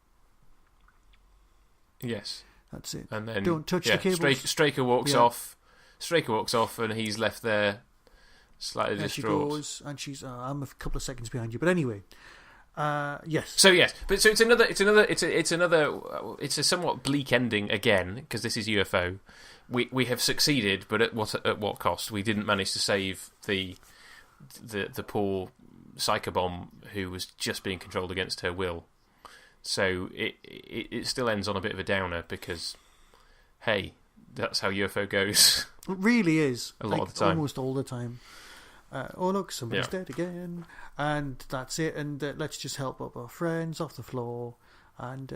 Yes. That's it. And then don't touch the cables. Straker walks off. Straker walks off, and he's left there, slightly distraught. She goes, and she's. I'm a couple of seconds behind you, but anyway. Yes. So yes, but so it's a somewhat bleak ending again because this is UFO. We have succeeded, but at what cost? We didn't manage to save the poor Psychobomb who was just being controlled against her will. So it still ends on a bit of a downer because, hey, that's how UFO goes. It really is. A lot of the time. Almost all the time. Oh, look, somebody's dead again. And that's it. And let's just help up our friends off the floor. And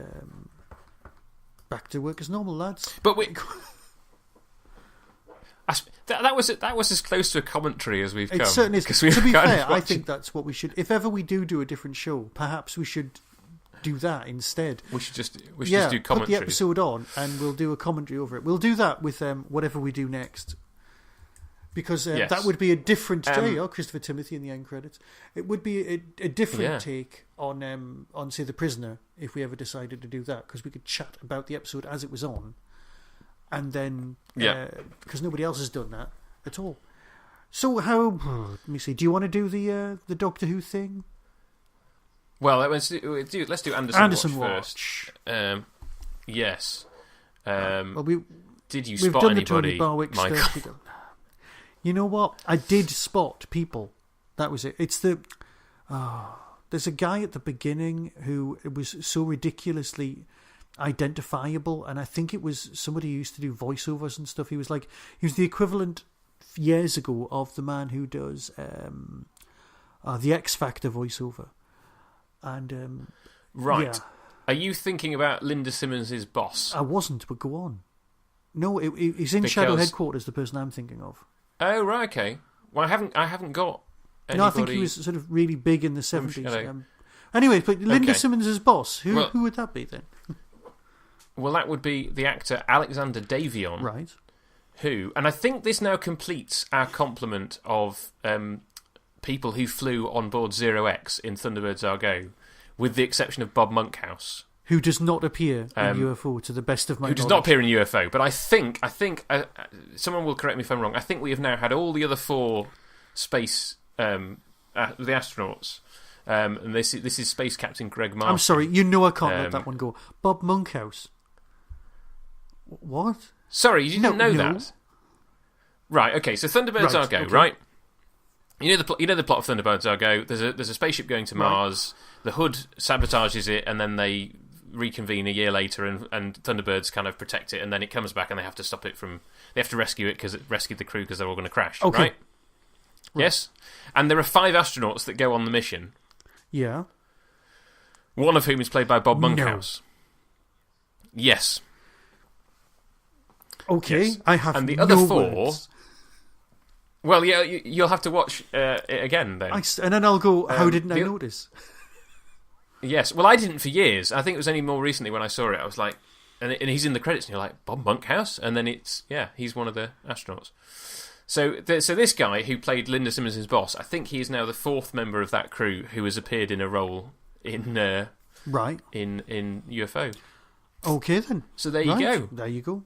back to work as normal, lads. But that was as close to a commentary as we've come. It certainly is. To be fair, I think that's what we should... If ever we do a different show, perhaps we should... do that instead. We should just do commentary. Put the episode on and we'll do a commentary over it. We'll do that with whatever we do next. Because that would be a different day. Christopher Timothy in the end credits. It would be a different take on say The Prisoner if we ever decided to do that, because we could chat about the episode as it was on, and then because nobody else has done that at all. So let me see. Do you want to do the Doctor Who thing? Well, let's do Anderson Watch first. Yes. Did you spot done anybody, the Tony Barwick Michael? Stuff. You know what? I did spot people. That was it. It's there's a guy at the beginning who was so ridiculously identifiable, and I think it was somebody who used to do voiceovers and stuff. He was the equivalent years ago of the man who does the X Factor voiceover. And right. Yeah. Are you thinking about Linda Simmons' boss? I wasn't, but go on. No, he's in Shadow Headquarters, the person I'm thinking of. Oh, right, okay. Well, I haven't got anybody... No, I think he was sort of really big in the 70s. Anyway, but Linda Simmons' boss, who would that be then? Well, that would be the actor Alexander Davion. Right. Who, and I think this now completes our complement of people who flew on board Zero X in Thunderbirds Are Go, with the exception of Bob Monkhouse. Who does not appear in UFO, to the best of my knowledge. Who does not appear in UFO, but I think someone will correct me if I'm wrong, I think we have now had all the other four space, the astronauts, and this is Space Captain Greg Martin. I'm sorry, I can't let that one go. Bob Monkhouse. What? Sorry, you didn't know that? Right, okay, so Thunderbirds Are Go, right? You know the plot of Thunderbirds Are Go. There's a spaceship going to Mars. The Hood sabotages it, and then they reconvene a year later, and Thunderbirds kind of protect it, and then it comes back, and they have to stop it from. They have to rescue it because it rescued the crew because they're all going to crash. Okay. Right? Yes, and there are 5 astronauts that go on the mission. Yeah. One of whom is played by Bob Monkhouse. No. Yes. Okay, yes. I have and the other 4. Words. Well, yeah, you'll have to watch it again then. And then I'll go, how didn't I notice? Yes, well, I didn't for years. I think it was only more recently when I saw it. I was like, and he's in the credits, and you're like, Bob Monkhouse? And then he's one of the astronauts. So this guy who played Linda Simmons' boss, I think he is now the fourth member of that crew who has appeared in a role in in UFO. Okay, then. So there you go. There you go.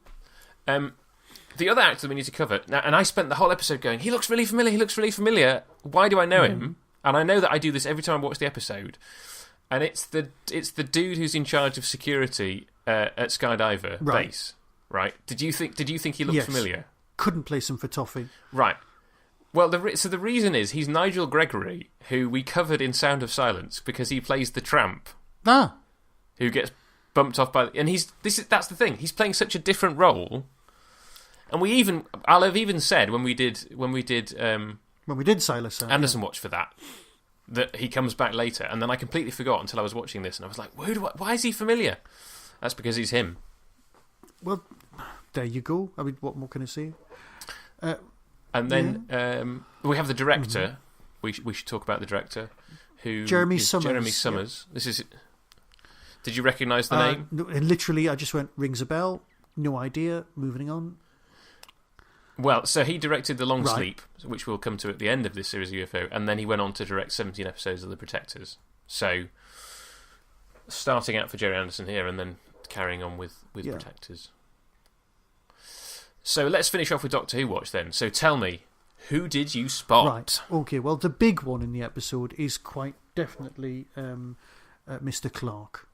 The other actor we need to cover, now, and I spent the whole episode going, he looks really familiar. Why do I know him? And I know that I do this every time I watch the episode. And it's the dude who's in charge of security at Skydiver base, right? Did you think he looked familiar? Couldn't place him for toffee. Right. Well, the reason is he's Nigel Gregory, who we covered in Sound of Silence because he plays the tramp. Who gets bumped off by, and that's the thing. He's playing such a different role. And I'll have even said when we did Silas Anderson Watch for that he comes back later, and then I completely forgot until I was watching this, and I was like, why is he familiar? That's because he's him. Well, there you go. I mean, what more can I say? And then we have the director. We should talk about the director, who Jeremy is Summers. Jeremy Summers. Yeah. This is. Did you recognise the name? No, literally, I just went, rings a bell. No idea. Moving on. Well, so he directed The Long Sleep, which we'll come to at the end of this series of UFO, and then he went on to direct 17 episodes of The Protectors. So, starting out for Jerry Anderson here, and then carrying on with Protectors. So let's finish off with Doctor Who Watch then. So tell me, who did you spot? Right. Okay. Well, the big one in the episode is quite definitely Mr. Clark.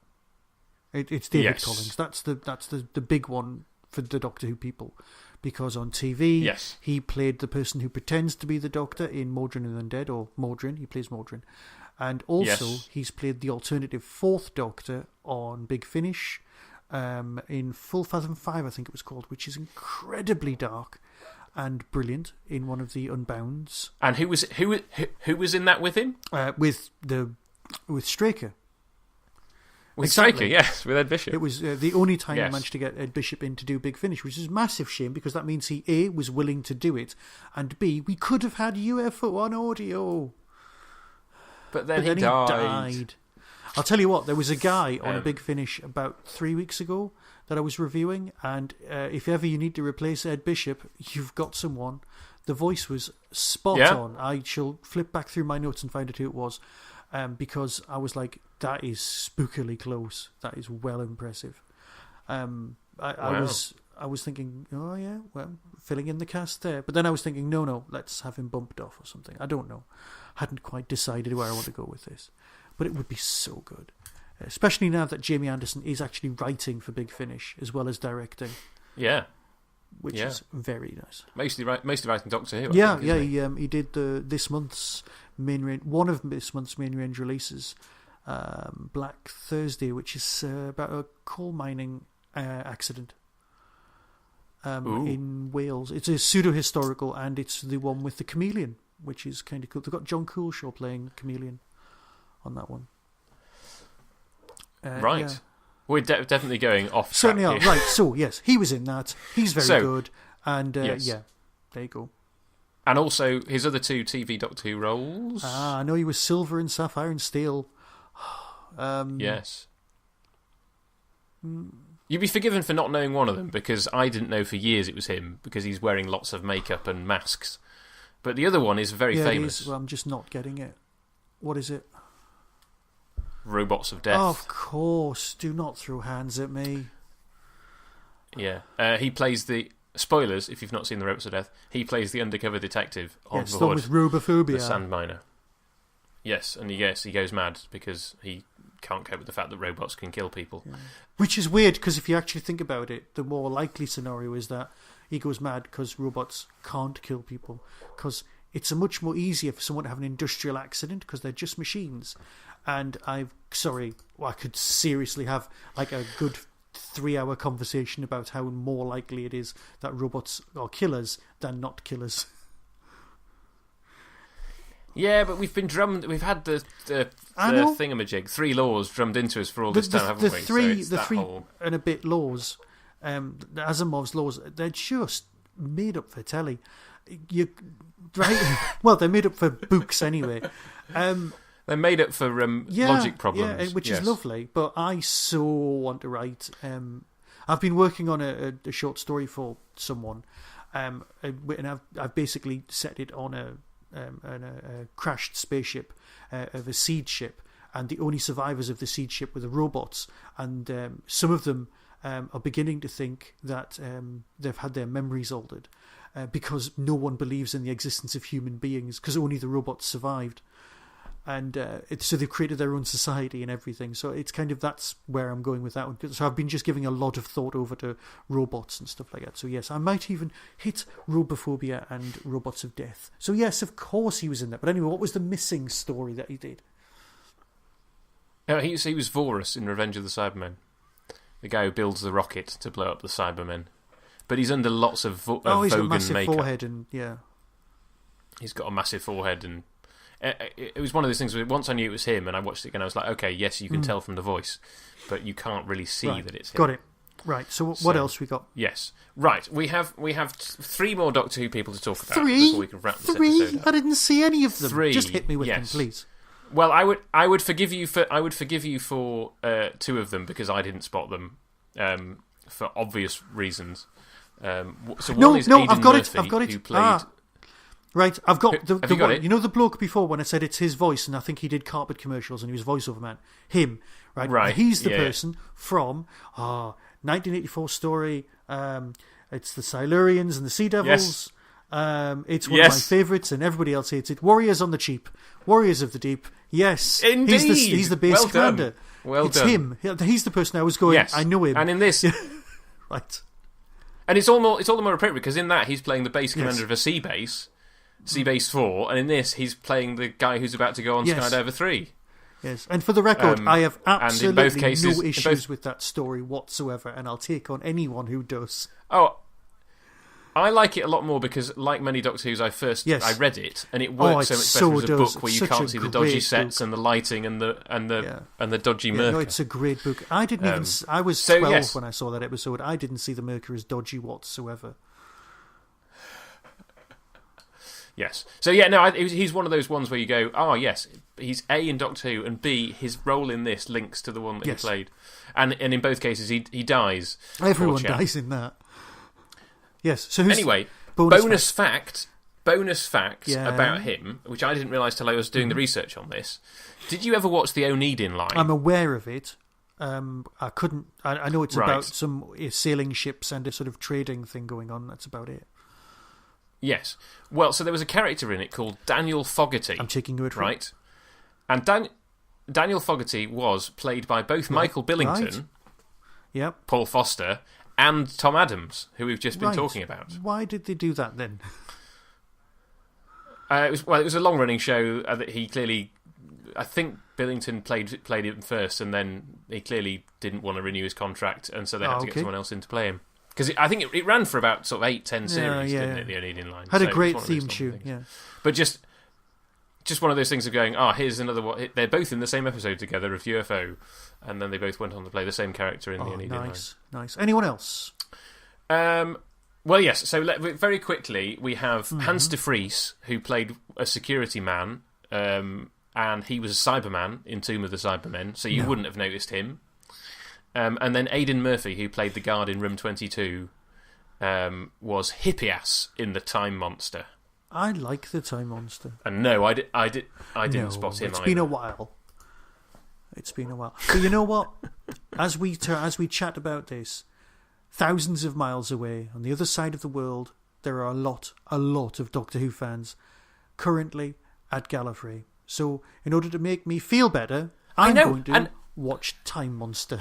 It's David Collins. That's the big one for the Doctor Who people, because on TV he played the person who pretends to be the Doctor in Mordrin and Undead, or Mordrin. He plays Mordrin, and also he's played the alternative fourth Doctor on Big Finish. In Full Fathom 5, I think it was called, which is incredibly dark and brilliant, in one of the Unbounds. And who was in that with him? With Straker. With Straker, yes, with Ed Bishop. It was the only time I managed to get Ed Bishop in to do Big Finish, which is a massive shame, because that means he A, was willing to do it, and B, we could have had UFO on audio. But then he died. I'll tell you what, there was a guy on a Big Finish about 3 weeks ago that I was reviewing, and if ever you need to replace Ed Bishop, you've got someone. The voice was spot on. I shall flip back through my notes and find out who it was, because I was like, that is spookily close. That is well impressive. I was thinking, oh yeah, well, filling in the cast there. But then I was thinking, no, let's have him bumped off or something. I don't know. Hadn't quite decided where I want to go with this. But it would be so good. Especially now that Jamie Anderson is actually writing for Big Finish as well as directing. Yeah. Which is very nice. Mostly writing Doctor Who. He did this month's main range, one of this month's main range releases, Black Thursday, which is about a coal mining accident in Wales. It's a pseudo-historical, and it's the one with the chameleon, which is kind of cool. They've got John Coolshaw playing chameleon on that one. Right. Yeah. We're definitely going off Certainly track are. Right, so yes, he was in that. He's very good. And there you go. And also his other two TV Doctor Who roles. I know he was Silver and Sapphire and Steel. Yes. You'd be forgiven for not knowing one of them, because I didn't know for years it was him, because he's wearing lots of makeup and masks. But the other one is very famous. Well, I'm just not getting it. What is it? Robots of Death. Of course. Do not throw hands at me. Yeah. He plays the... Spoilers, if you've not seen the Robots of Death. He plays the undercover detective on board with robophobia. the sand miner. Yes, and he goes mad because he can't cope with the fact that robots can kill people. Yeah. Which is weird, because if you actually think about it, the more likely scenario is that he goes mad because robots can't kill people. Because it's much more easier for someone to have an industrial accident, because they're just machines. And I could seriously have like a good 3-hour conversation about how more likely it is that robots are killers than not killers. Yeah, but we've had the thingamajig, 3 laws drummed into us for all this time, haven't we? The three and a bit laws, Asimov's laws, they're just made up for telly. right. Well, they're made up for books anyway. They're made up for logic problems. Which is lovely. But I so want to write. I've been working on a short story for someone, and I've basically set it on a crashed spaceship of a seed ship, and the only survivors of the seed ship were the robots, and some of them are beginning to think that they've had their memories altered because no one believes in the existence of human beings because only the robots survived. And so they've created their own society and everything. So it's kind of, that's where I'm going with that one. So I've been just giving a lot of thought over to robots and stuff like that. So yes, I might even hit Robophobia and Robots of Death. So yes, of course he was in that. But anyway, what was the missing story that he did? He was Vorus in Revenge of the Cybermen. The guy who builds the rocket to blow up the Cybermen. But he's under lots of he's got a massive makeup. Forehead and yeah. He's got a massive forehead and... It was one of those things where once I knew it was him and I watched it again, I was like, okay, yes, you can tell from the voice, but you can't really see that it's him. Got it. Right, so what else we got? Yes. Right, we have 3 more Doctor Who people to talk about 3? before we can wrap this episode up. I didn't see any of them. 3. Just hit me with them, please. Well, I would forgive you for 2 of them because I didn't spot them for obvious reasons. So one is Aidan I've got Murphy, it. I've got it. Who played... Right, I've got the one. it? You know the bloke before when I said it's his voice, and I think he did carpet commercials and he was voiceover man. Him, right? Right. He's the person from 1984 story. It's the Silurians and the Sea Devils. Yes. It's one of my favourites, and everybody else hates it. Warriors on the Cheap, Warriors of the Deep. Yes, indeed. He's the base commander. Well it's done. him. He's the person I was going. Yes. I know him. And in this, right. And it's all the more appropriate because in that he's playing the base commander of a sea base. Sea Base 4, and in this he's playing the guy who's about to go on Skydiver 3. Yes, and for the record, I have absolutely no issues both... with that story whatsoever, and I'll take on anyone who does. Oh, I like it a lot more because, like many Doctor Who's, I read it, and it works so much better as a book where you can't see the dodgy sets and the lighting and the dodgy murder. No, it's a great book. I didn't even. I was 12 when I saw that episode. I didn't see the Mercury as dodgy whatsoever. Yes. So, yeah, no, he's one of those ones where you go, oh, yes, he's A in Doctor Who, and B, his role in this links to the one that he played. And in both cases, he dies. Everyone dies in that. Yes. So anyway, bonus fact about him, which I didn't realise till I was doing the research on this. Did you ever watch the Oneidin line? I'm aware of it. I couldn't... I know it's about some sailing ships and a sort of trading thing going on. That's about it. Yes. Well, so there was a character in it called Daniel Fogarty. I'm taking your word for it. And Daniel Fogarty was played by both Michael Billington, Paul Foster, and Tom Adams, who we've just been talking about. Why did they do that then? It was a long-running show that he clearly... I think Billington played him first, and then he clearly didn't want to renew his contract, and so they had to get someone else in to play him. Because I think it ran for about sort of 8-10 series, didn't it, the Oneidin line? Had a great theme tune, yeah. But just one of those things of going, here's another one. They're both in the same episode together of UFO, and then they both went on to play the same character in the Oneidin line. Nice. Anyone else? Well, yes. So very quickly, we have Hans de Vries, who played a security man, and he was a Cyberman in Tomb of the Cybermen, so you wouldn't have noticed him. And then Aidan Murphy, who played the guard in Room 22, was Hippias in The Time Monster. I like The Time Monster. And no, I didn't spot him. It's been a while. But you know what? As we chat about this, thousands of miles away on the other side of the world, there are a lot of Doctor Who fans currently at Gallifrey. So, in order to make me feel better, I'm going to watch Time Monster.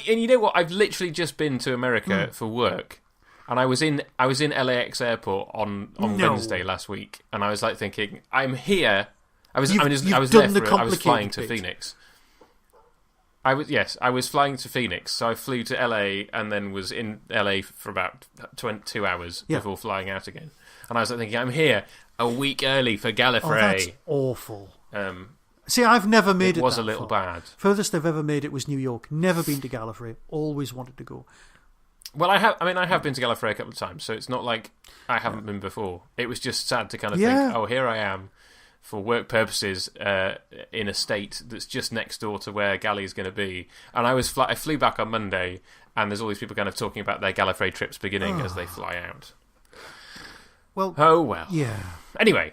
And you know what? I've literally just been to America for work, and I was in LAX airport on Wednesday last week, and I was like thinking, I'm here. I was flying to Phoenix. I was flying to Phoenix, so I flew to LA and then was in LA for about 2 hours before flying out again. And I was like thinking, I'm here a week early for Gallifrey. Oh, that's awful. See, I've never made it. It was a little bad. Furthest I've ever made it was New York. Never been to Gallifrey. Always wanted to go. Well, I have been to Gallifrey a couple of times, so it's not like I haven't been before. It was just sad to kind of think, oh, here I am for work purposes in a state that's just next door to where Gally's going to be. And I flew back on Monday, and there's all these people kind of talking about their Gallifrey trips beginning as they fly out. Well, yeah. Anyway,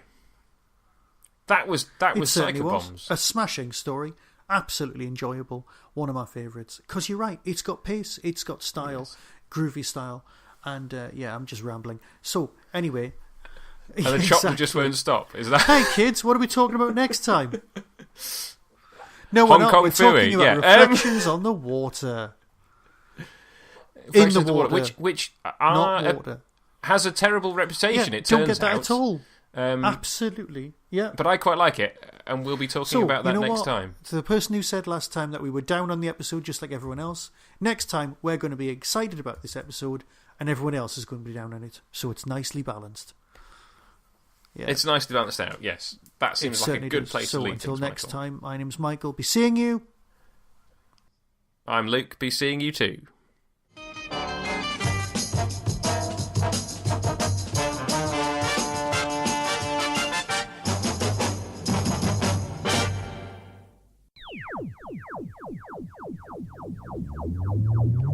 that was Psychobombs. A smashing story, absolutely enjoyable. One of my favourites. Because you're right, it's got pace, it's got style, groovy style, and I'm just rambling. So anyway, and the chop just won't stop. Is that? Hey kids, what are we talking about next time? No, Hong we're not. Kong We're Phooey, talking about reflections on the water. In the water, which not water. Has a terrible reputation. It turns out. Don't get that at all. Absolutely, yeah. But I quite like it, and we'll be talking about that next time. To the person who said last time that we were down on the episode just like everyone else, next time we're going to be excited about this episode, and everyone else is going to be down on it. So it's nicely balanced. Yeah. It's nicely balanced out, yes. That seems like a good place to leave things, until next Michael. time, my name's Michael. Be seeing you. I'm Luke. Be seeing you too.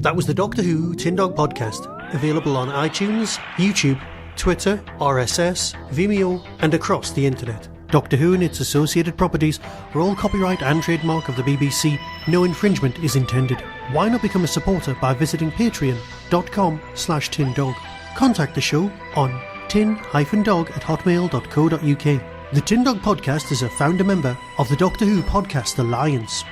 That was the Doctor Who Tin Dog Podcast, available on iTunes, YouTube, Twitter, RSS, Vimeo, and across the internet. Doctor Who and its associated properties are all copyright and trademark of the BBC. No infringement is intended. Why not become a supporter by visiting patreon.com/tindog. Contact the show on tin-dog@hotmail.co.uk. The Tin Dog Podcast is a founder member of the Doctor Who Podcast Alliance.